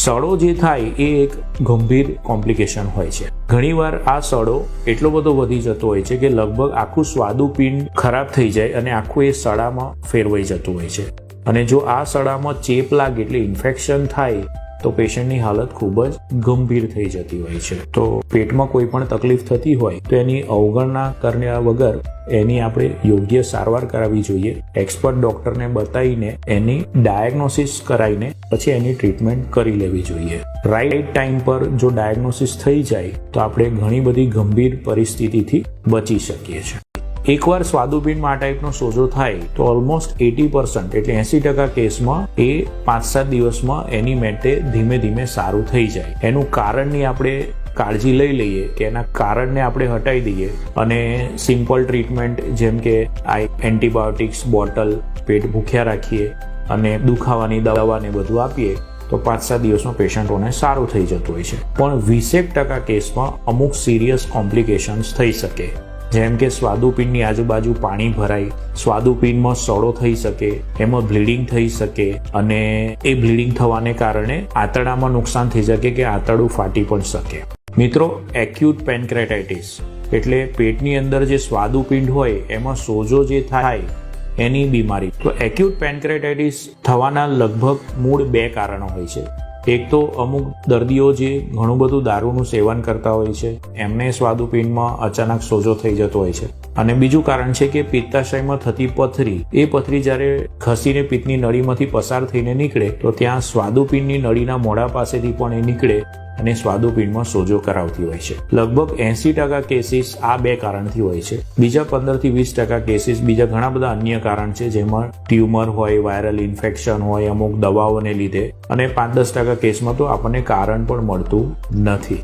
સડો જે થાય એ એક ગંભીર કોમ્પ્લિકેશન હોય છે. ઘણીવાર આ સડો એટલો બધો વધી જતો હોય છે કે લગભગ આખું સ્વાદુપિંડ ખરાબ થઈ જાય અને આખું એ સડામાં ફેરવાઈ જતું હોય છે. અને જો આ સડામાં ચેપ લાગે એટલે ઇન્ફેક્શન થાય તો પેશન્ટની હાલત ખૂબ જ ગંભીર થઈ જતી હોય છે. તો પેટમાં કોઈ પણ તકલીફ થતી હોય તો એની અવગણના કર્યા વગર એની આપણે યોગ્ય સારવાર કરાવવી જોઈએ. એક્સપર્ટ ડોક્ટરને બતાવીને એની ડાયગ્નોસિસ કરાવીને પછી એની ટ્રીટમેન્ટ કરી લેવી જોઈએ. રાઈટ ટાઈમ પર જો ડાયગ્નોસિસ થઈ જાય તો આપણે ઘણી બધી ગંભીર પરિસ્થિતિથી બચી શકીએ છીએ. એકવાર સ્વાદુપિંડમાં આ ટાઈપનો સોજો થાય તો ઓલમોસ્ટ 80% એટલે 80% કેસમાં એ 5-7 દિવસમાં એની માટે ધીમે ધીમે સારું થઈ જાય. એનું કારણની આપણે કાળજી લઈ લઈએ કે એના કારણને આપણે હટાવી દઈએ અને સિમ્પલ ટ્રીટમેન્ટ જેમ કે એન્ટીબાયોટિક્સ બોટલ પેટ ભૂખ્યા રાખીએ અને દુખાવાની દવાને બધું આપીએ તો 5-7 દિવસમાં પેશન્ટોને સારું થઈ જતું હોય છે. પણ 20% કેસમાં અમુક સિરિયસ કોમ્પ્લિકેશન્સ થઈ શકે, જેમ કે સ્વાદુપિંડની આજુબાજુ પાણી ભરાય, સ્વાદુપિંડમાં સડો થઈ શકે, એમાં બ્લીડિંગ થઈ શકે અને એ બ્લીડિંગ થવાને કારણે આંતરડામાં નુકસાન થઈ શકે કે આંતરડું ફાટી પણ શકે. મિત્રો, એક્યુટ પેન્ક્રેટાઇટિસ એટલે પેટની અંદર જે સ્વાદુપિંડ હોય એમાં સોજો જે થાય એની બીમારી. તો એક્યુટ પેન્ક્રેટાઇટિસ થવાના લગભગ મૂળ 2 કારણો હોય છે. એક તો અમુક દર્દીઓ જે ઘણું બધું દારૂનું સેવન કરતા હોય છે એમને સ્વાદુપિંડમાં અચાનક સોજો થઈ જતો હોય છે. અને બીજું કારણ છે કે પિત્તાશયમાં થતી પથરી, એ પથરી જ્યારે ખસીને પિત્તની નળીમાંથી પસાર થઈને નીકળે તો ત્યાં સ્વાદુપિંડની નળીના મોઢા પાસેથી પણ એ નીકળે અને સ્વાદુપિંડમાં સોજો કરાવતી હોય છે. લગભગ 80% કેસીસ આ 2 કારણથી હોય છે. બીજા 15-20% કેસીસ બીજા ઘણા બધા અન્ય કારણ છે, જેમાં ટ્યુમર હોય, વાયરલ ઇન્ફેક્શન હોય, અમુક દવાઓને લીધે, અને 5-10% કેસમાં તો આપણને કારણ પણ મળતું નથી.